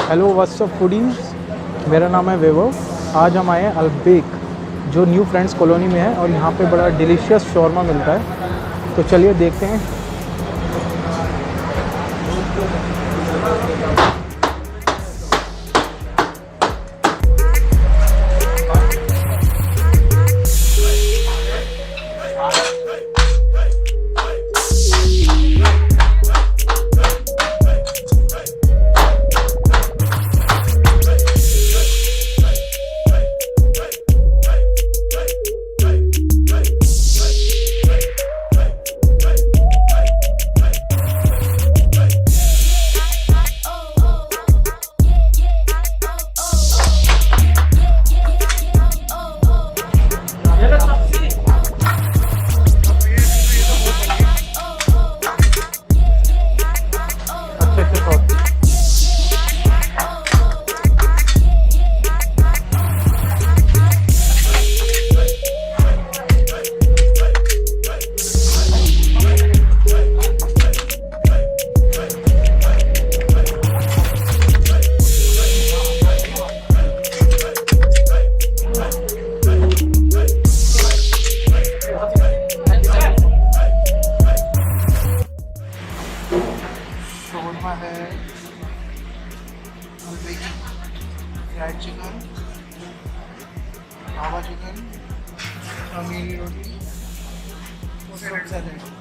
Hello what's up foodies, मेरा नाम है वैभव। आज हम आए हैं अलबेक जो न्यू फ्रेंड्स कॉलोनी में है और यहाँ पे बड़ा डिलीशियस शॉर्मा मिलता है। तो चलिए देखते हैं। शोरमा है, फ्राइड चिकन, ढाबा चिकन, अमीरी रोटी, सैलेड।